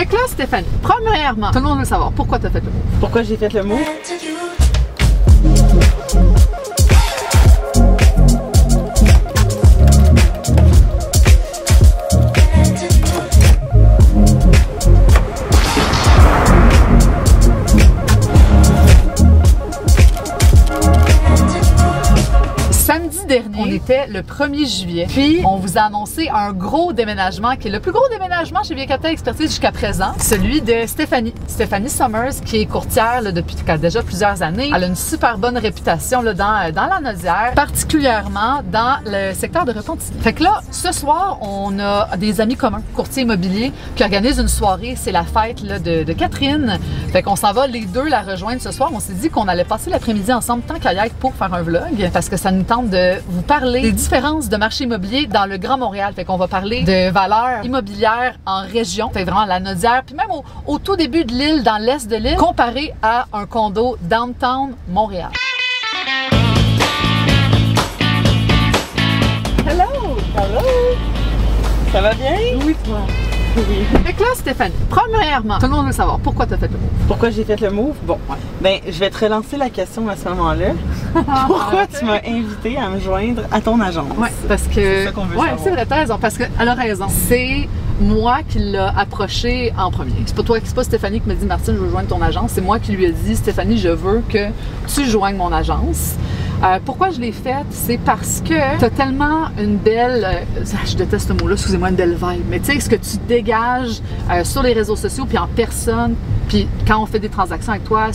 Fait que là, Stéphanie, premièrement, tout le monde veut savoir pourquoi tu as fait le move. Pourquoi j'ai fait le move? Samedi dernier, on était le 1er juillet, puis on vous a annoncé un gros déménagement qui est le plus gros déménagement chez Via Capital Expertise jusqu'à présent, celui de Stéphanie. Stéphanie Summers, qui est courtière là, depuis déjà plusieurs années. Elle a une super bonne réputation là, dans la Naudière, particulièrement dans le secteur de Repentigny. Fait que là, ce soir, on a des amis communs, courtiers immobiliers, qui organisent une soirée. C'est la fête là, de Catherine. Fait qu'on s'en va les deux la rejoindre ce soir. On s'est dit qu'on allait passer l'après-midi ensemble tant qu'à y être pour faire un vlog, parce que ça nous tente de vous parler des différences de marché immobilier dans le Grand Montréal. Fait qu'on va parler de valeurs immobilières en région, fait vraiment la Naudière, puis même au tout début de l'île, dans l'est de l'île, comparé à un condo downtown Montréal. Hello! Hello! Ça va bien? Oui, toi. Oui. Fait que là, Stéphanie, premièrement, tout le monde veut savoir pourquoi tu as fait le move. Pourquoi j'ai fait le move? Bon, ben, je vais te relancer la question à ce moment-là. Pourquoi tu m'as invité à me joindre à ton agence? Oui, parce que... C'est ça qu'on veut savoir. C'est vrai, t'as raison, parce qu'elle a raison. C'est moi qui l'ai approché en premier. C'est pas toi, c'est pas Stéphanie qui m'a dit « Martine, je veux joindre ton agence ». C'est moi qui lui ai dit « Stéphanie, je veux que tu joignes mon agence ». Pourquoi je l'ai faite? C'est parce que tu as tellement une belle, je déteste ce mot-là, excusez-moi, une belle vibe, mais tu sais, ce que tu dégages sur les réseaux sociaux, puis en personne, puis quand on fait des transactions avec toi,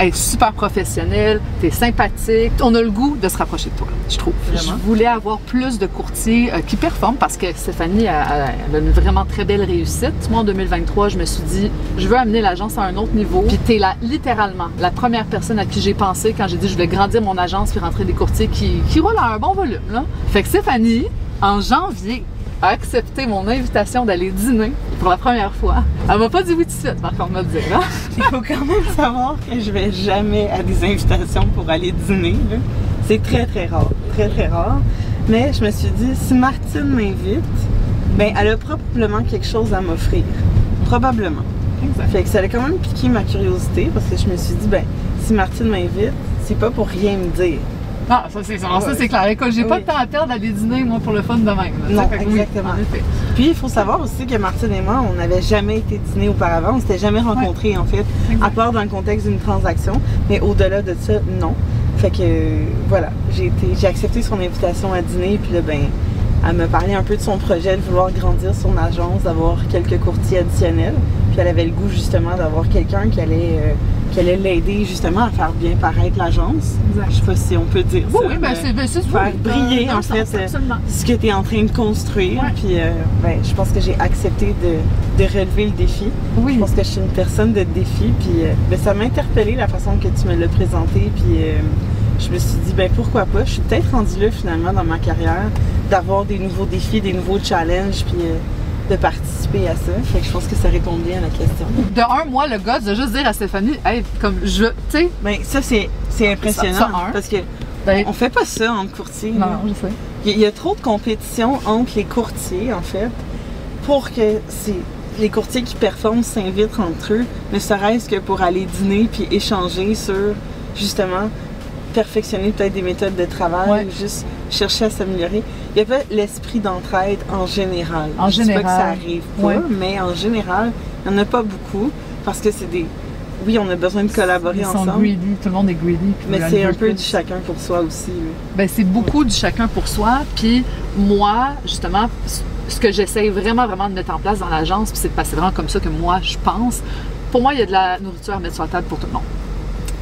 elle est super professionnelle, tu es sympathique, on a le goût de se rapprocher de toi, je trouve. Vraiment? Je voulais avoir plus de courtiers qui performent parce que Stéphanie elle a une vraiment très belle réussite. Moi, en 2023, je me suis dit, je veux amener l'agence à un autre niveau. Puis tu es là, littéralement, la première personne à qui j'ai pensé quand j'ai dit je voulais grandir mon agence puis rentrer des courtiers qui roulent à un bon volume. Là. Fait que Stéphanie, en janvier, a accepté mon invitation d'aller dîner pour la première fois. Elle m'a pas dit oui tout de suite, par contre, me dire. Hein? Il faut quand même savoir que je vais jamais à des invitations pour aller dîner. C'est très, très rare. Très, très rare. Mais je me suis dit, si Martine m'invite, ben elle a probablement quelque chose à m'offrir. Probablement. Exact. Fait que ça a quand même piqué ma curiosité parce que je me suis dit, ben si Martine m'invite, c'est pas pour rien me dire. Ah, ça c'est clair. Écoute, j'ai pas de temps à perdre à aller dîner, moi, pour le fun de même. Non, exactement. Oui, puis, il faut savoir aussi que Martine et moi, on n'avait jamais été dîner auparavant. On s'était jamais rencontrés, en fait, à part dans le contexte d'une transaction. Mais au-delà de ça, non. Fait que, voilà, j'ai accepté son invitation à dîner. Puis là, ben, elle me parlait un peu de son projet de vouloir grandir son agence, d'avoir quelques courtiers additionnels. Puis elle avait le goût, justement, d'avoir quelqu'un qui allait l'aider justement à faire bien paraître l'agence. Je sais pas si on peut dire ça. Oui, ben c'est faire briller en fait ce que tu es en train de construire. Ouais. Puis ben, je pense que j'ai accepté de relever le défi. Oui. Je pense que je suis une personne de défi. Puis ben, ça m'a interpellée la façon que tu me l'as présenté. Puis je me suis dit, ben pourquoi pas. Je suis peut-être rendue là finalement dans ma carrière d'avoir des nouveaux défis, des nouveaux challenges. Puis de participer à ça. Fait que je pense que ça répond bien à la question. De un, moi, le gars, de juste dire à Stéphanie, hey, comme je, tu sais. Ben, ça, c'est impressionnant. Parce que on fait pas ça entre courtiers. Non, je sais. Il y a trop de compétition entre les courtiers, en fait, pour que les courtiers qui performent s'invitent entre eux, ne serait-ce que pour aller dîner puis échanger sur, justement, perfectionner peut-être des méthodes de travail, ou juste chercher à s'améliorer. Il n'y a pas l'esprit d'entraide en général. En général. Je dis pas que ça arrive pas, mais en général, il n'y en a pas beaucoup parce que c'est des... Oui, on a besoin de collaborer ensemble. Ils sont greedy, tout le monde est greedy. Mais c'est un peu du chacun pour soi aussi. Ben, c'est beaucoup du chacun pour soi. Puis moi, justement, ce que j'essaie vraiment de mettre en place dans l'agence, puis c'est vraiment comme ça que moi, je pense. Pour moi, il y a de la nourriture à mettre sur la table pour tout le monde.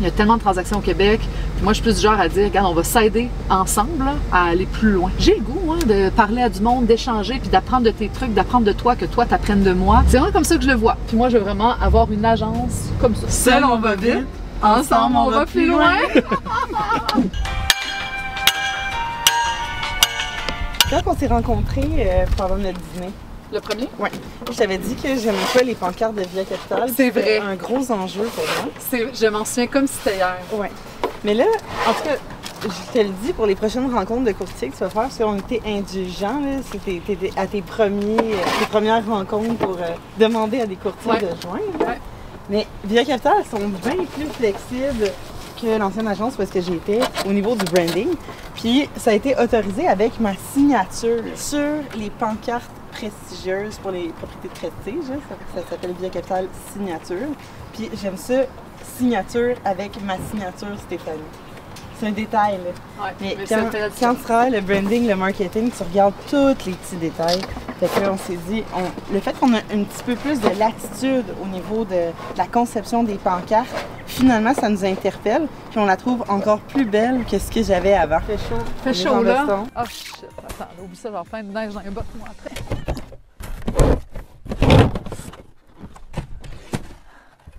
Il y a tellement de transactions au Québec. Puis moi, je suis plus du genre à dire, regarde, on va s'aider ensemble là, à aller plus loin. J'ai le goût de parler à du monde, d'échanger, puis d'apprendre de tes trucs, d'apprendre de toi, que toi, t'apprennes de moi. C'est vraiment comme ça que je le vois. Puis moi, je veux vraiment avoir une agence comme ça. Seul, on va vite. Ensemble, on va plus loin. Quand on s'est rencontrés pendant notre dîner, le premier? Oui. Je t'avais dit que j'aimais pas les pancartes de Via Capital. C'est vrai. Un gros enjeu pour moi. Je m'en souviens comme si c'était hier. Oui. Mais là, en tout cas, je te le dis, pour les prochaines rencontres de courtier que tu vas faire, si on était indulgent, c'était à tes premières rencontres pour demander à des courtiers de joindre. Ouais. Mais Via Capital, elles sont bien plus flexibles que l'ancienne agence où est-ce que j'étais au niveau du branding. Puis ça a été autorisé avec ma signature sur les pancartes prestigieuses pour les propriétés de prestige. Ça s'appelle Via Capital Signature. Puis j'aime ça, signature avec ma signature Stéphanie. C'est un détail, là. Ouais, mais quand tu travailles le branding, le marketing, tu regardes tous les petits détails. Fait que là, on s'est dit, le fait qu'on a un petit peu plus de latitude au niveau de la conception des pancartes, finalement, ça nous interpelle, puis on la trouve encore plus belle que ce que j'avais avant. Fait chaud. Fait chaud, là. Oh shit, attends, oublie ça, genre plein de neige dans les bottes, moi, après.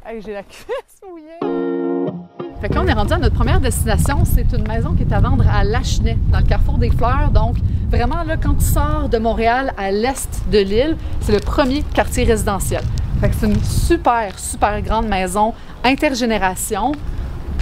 Hey, j'ai la cuisse mouillée. Fait que là, on est rendu à notre première destination. C'est une maison qui est à vendre à Lachenay, dans le carrefour des Fleurs. Donc, vraiment, là, quand tu sors de Montréal à l'est de l'île, c'est le premier quartier résidentiel. Fait que c'est une super, super grande maison intergénération,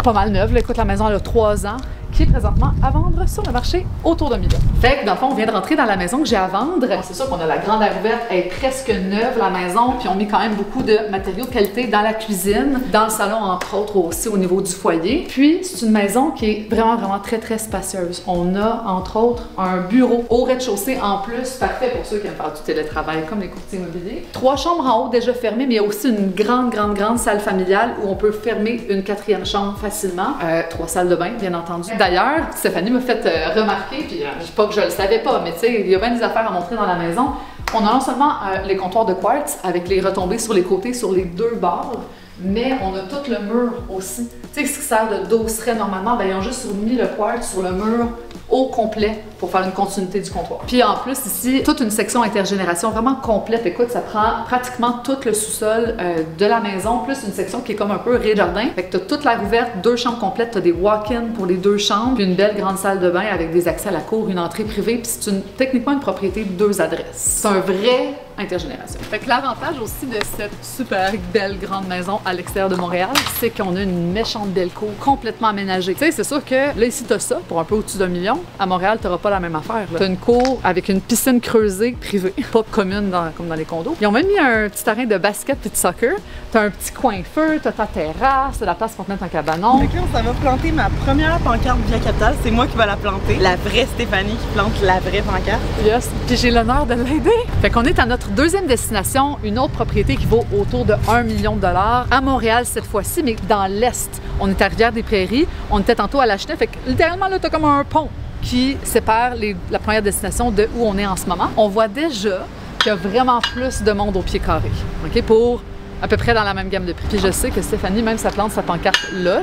pas mal neuve. Là, écoute, la maison, elle a 3 ans, qui est présentement à vendre sur le marché autour de 1 million. Fait que dans le fond, on vient de rentrer dans la maison que j'ai à vendre. C'est sûr qu'on a la grande aire ouverte, elle est presque neuve, la maison, puis on met quand même beaucoup de matériaux de qualité dans la cuisine, dans le salon, entre autres, aussi au niveau du foyer. Puis, c'est une maison qui est vraiment, vraiment très, très spacieuse. On a, entre autres, un bureau au rez-de-chaussée en plus, parfait pour ceux qui aiment faire du télétravail, comme les courtiers immobiliers. 3 chambres en haut déjà fermées, mais il y a aussi une grande, grande, grande salle familiale où on peut fermer une 4e chambre facilement. 3 salles de bain, bien entendu. D'ailleurs, Stéphanie m'a fait remarquer, puis je dis pas que je le savais pas, mais tu sais, il y a bien des affaires à montrer dans la maison. On a non seulement les comptoirs de quartz avec les retombées sur les côtés, sur les 2 bords, mais on a tout le mur aussi. Tu sais, ce qui sert de dosseret normalement, ben, ils ont juste mis le quartz sur le mur au complet pour faire une continuité du comptoir. Puis en plus, ici, toute une section intergénération vraiment complète. Écoute, ça prend pratiquement tout le sous-sol de la maison, plus une section qui est comme un peu rez-de-jardin. Fait que t'as toute l'air ouverte, 2 chambres complètes, t'as des walk-in pour les 2 chambres, puis une belle grande salle de bain avec des accès à la cour, une entrée privée, puis c'est techniquement une propriété de 2 adresses. C'est un vrai intergénération. Fait que l'avantage aussi de cette super belle grande maison à l'extérieur de Montréal, c'est qu'on a une méchante belle cour complètement aménagée. Tu sais, c'est sûr que là, ici, t'as ça pour un peu au-dessus d'1 million. À Montréal, t'auras pas la même affaire. T'as une cour avec une piscine creusée privée, pas commune comme dans les condos. Ils ont même mis un petit terrain de basket et de soccer. T'as un petit coin feu, t'as ta terrasse, t'as la place pour te mettre un cabanon. Ok, ça va planter ma première pancarte Via Capital. C'est moi qui vais la planter. La vraie Stéphanie qui plante la vraie pancarte. Yes, puis j'ai l'honneur de l'aider. Fait qu'on est à notre 2e destination, une autre propriété qui vaut autour de 1 million de dollars à Montréal cette fois-ci, mais dans l'Est. On est à Rivière-des-Prairies, on était tantôt à Lachenay, fait que littéralement là, t'as comme un pont qui sépare la première destination de où on est en ce moment. On voit déjà qu'il y a vraiment plus de monde au pied carré, OK, pour à peu près dans la même gamme de prix. Puis je sais que Stéphanie, même sa plante, sa pancarte là,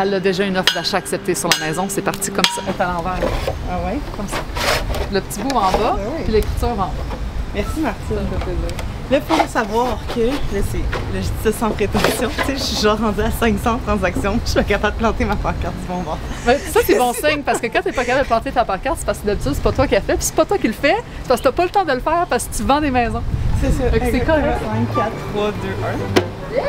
elle a déjà une offre d'achat acceptée sur la maison. C'est parti comme ça. Elle est à l'envers. Ah ouais? Comme ça. Le petit bout en bas, puis l'écriture en bas. Merci Martine. Ça me fait plaisir. Là, il faut savoir que, là, je dis ça sans prétention, tu sais, je suis genre rendue à 500 transactions, je suis pas capable de planter ma pancarte du bon bord. Ouais, ça, c'est bon signe, parce que quand t'es pas capable de planter ta pancarte, c'est parce que d'habitude, c'est pas toi qui l'as fait, puis c'est pas toi qui le fais, c'est parce que t'as pas le temps de le faire, parce que tu vends des maisons. C'est ça. C'est correct. 5, 4, 3, 2, 1. Yeah!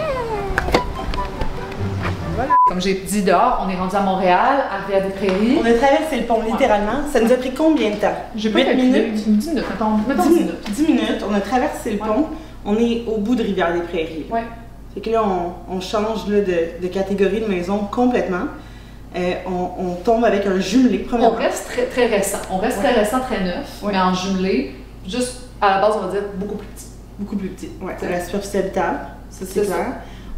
Voilà. Comme j'ai dit dehors, on est rendu à Montréal, à Rivière-des-Prairies. On a traversé le pont, littéralement. Ça nous a pris combien de temps? J'ai pas 8 minutes. 10 minutes, mettons 10 minutes. 10 minutes, on a traversé le pont. On est au bout de Rivière-des-Prairies. Ouais. Fait que là, on change là, de catégorie de maison complètement. On tombe avec un jumelé, premièrement. On reste très récent. On reste très récent, très neuf, mais en jumelé, juste à la base, on va dire beaucoup plus petit. Beaucoup plus petit. Ouais. C'est la superficie habitable, ça c'est clair. Ça.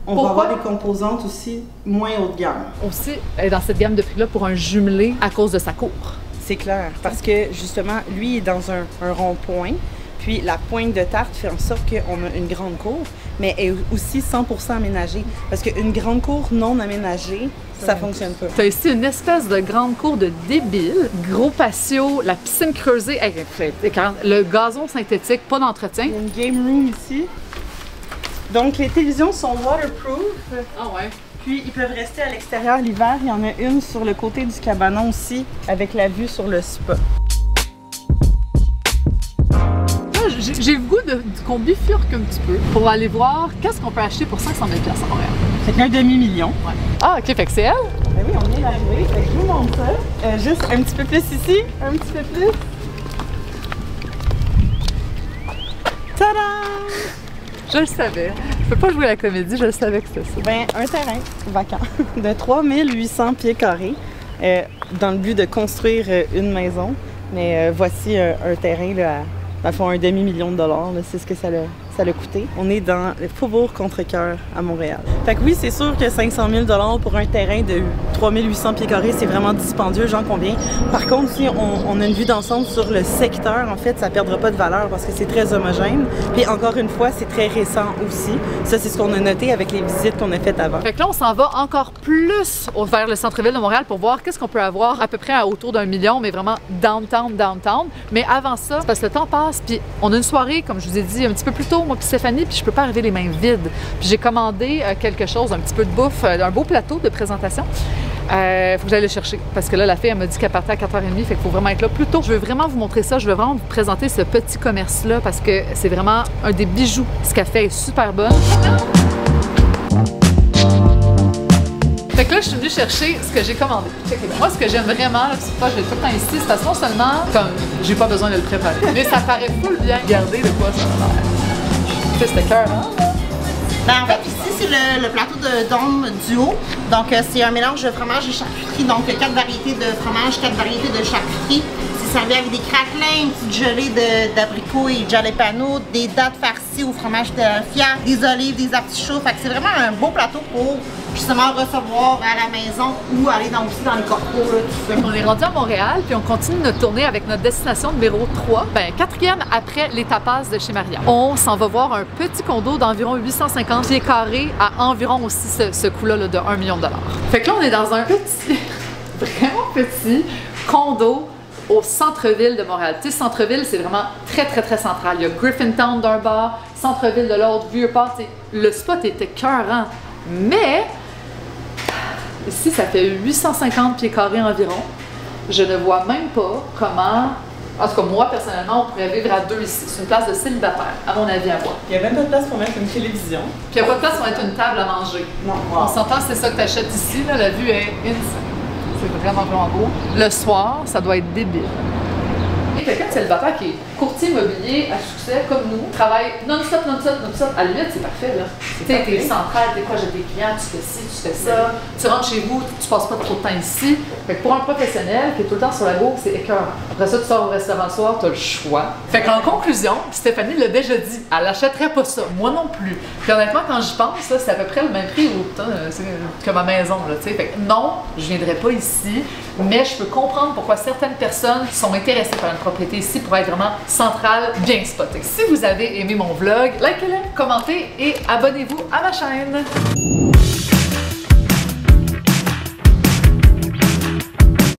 On Pourquoi? va avoir des composantes aussi moins haut de gamme. Aussi, dans cette gamme de prix-là, pour un jumelé à cause de sa cour. C'est clair, parce que justement, lui est dans un rond-point, puis la pointe de tarte fait en sorte qu'on a une grande cour, mais est aussi 100% aménagée. Parce qu'une grande cour non aménagée, ça fonctionne pas. Tu as ici une espèce de grande cour de débile, gros patio, la piscine creusée, le gazon synthétique, pas d'entretien. Il y a une game room ici. Donc les télévisions sont waterproof. Ah ouais. Puis ils peuvent rester à l'extérieur l'hiver. Il y en a une sur le côté du cabanon aussi, avec la vue sur le spa. J'ai le goût qu'on bifurque un petit peu pour aller voir qu'est-ce qu'on peut acheter pour 500 000 $ à Montréal. C'est qu'un demi-million. Ouais. Ah, ok, fait que c'est elle? Ben oui, on vient d'arriver, fait que je vous montre ça. Juste un petit peu plus ici, un petit peu plus. Tada! Je le savais. Je peux pas jouer à la comédie, je le savais que c'était ça. Ben, un terrain vacant de 3800 pieds carrés dans le but de construire une maison. Mais voici un terrain là, à fond, un demi-million de dollars, c'est ce que ça l'a coûté. On est dans le Faubourg Contrecœur à Montréal. Fait que oui, c'est sûr que 500 000 $ pour un terrain de 3800 pieds carrés, c'est vraiment dispendieux, j'en conviens. Par contre, si on a une vue d'ensemble sur le secteur, en fait, ça perdra pas de valeur parce que c'est très homogène. Puis encore une fois, c'est très récent aussi. Ça, c'est ce qu'on a noté avec les visites qu'on a faites avant. Fait que là, on s'en va encore plus vers le centre-ville de Montréal pour voir qu'est-ce qu'on peut avoir à peu près autour d'1 million, mais vraiment downtown. Mais avant ça, c'est parce que le temps passe, puis on a une soirée, comme je vous ai dit, un petit peu plus tôt, moi puis Stéphanie, puis je peux pas arriver les mains vides. Puis j'ai commandé quelque chose, un petit peu de bouffe, un beau plateau de présentation. Faut que j'aille le chercher, parce que là, la fille, elle m'a dit qu'elle partait à 4h30, fait qu'il faut vraiment être là plus tôt. Je veux vraiment vous montrer ça, je veux vraiment vous présenter ce petit commerce-là, parce que c'est vraiment un des bijoux. Ce qu'elle fait est super bonne. Fait que là, je suis venue chercher ce que j'ai commandé. Moi, ce que j'aime vraiment, c'est pas je l'ai tout le temps ici, c'est parce que non seulement, comme, j'ai pas besoin de le préparer, mais ça paraît full bien. Regardez de quoi ça a l'air. Tu sais, c'était cœur, hein? Ben, en fait, ici, c'est le plateau de Dôme Duo. Donc, c'est un mélange de fromage et charcuterie. Donc, 4 variétés de fromage, 4 variétés de charcuterie. C'est servi avec des craquelins, une petite gelée d'abricots et jalapeno, des dattes farcies au fromage Philadelphia, des olives, des artichauts. Fait que c'est vraiment un beau plateau pour justement recevoir à la maison ou aller aussi dans les corpos. On est rendu à Montréal, puis on continue notre tournée avec notre destination numéro 3, ben 4e après les tapas de chez Maria. On s'en va voir un petit condo d'environ 850 pieds carrés à environ aussi ce coût-là de 1 million de dollars. Fait que là, on est dans un petit, vraiment petit condo au centre-ville de Montréal. Tu sais, centre-ville, c'est vraiment très central. Il y a Griffintown d'un bord, centre-ville de l'autre, Vieux-Port. Le spot était écœurant. Mais, ici, ça fait 850 pieds carrés environ. Je ne vois même pas comment, en tout cas moi, personnellement, on pourrait vivre à 2 ici. C'est une place de célibataire, à mon avis, à moi. Il n'y a même pas de place pour mettre une télévision. Puis il n'y a pas de place pour mettre une table à manger. Non. On s'entend, c'est ça que tu achètes ici, là, la vue est insane. C'est vraiment beau. Le soir, ça doit être débile. Et quelqu'un de célibataire qui est courtier immobilier à succès, comme nous, travaille non-stop. À la limite, c'est parfait, là. Tu sais, t'es central, t'es quoi, j'ai des clients, tu fais ci, tu fais ça. Tu rentres chez vous, tu passes pas trop de temps ici. Fait que pour un professionnel qui est tout le temps sur la go, c'est écœurant. Après ça, tu sors au restaurant le soir, t'as le choix. Fait qu'en conclusion, Stéphanie l'a déjà dit, elle achèterait pas ça. Moi non plus. Puis honnêtement, quand j'y pense, là, c'est à peu près le même prix que ma maison, là, tu sais. Fait que non, je viendrai pas ici, mais je peux comprendre pourquoi certaines personnes sont intéressées par une propriété ici pour être vraiment centrale, bien spotée. Si vous avez aimé mon vlog, likez-le, commentez et abonnez-vous à ma chaîne.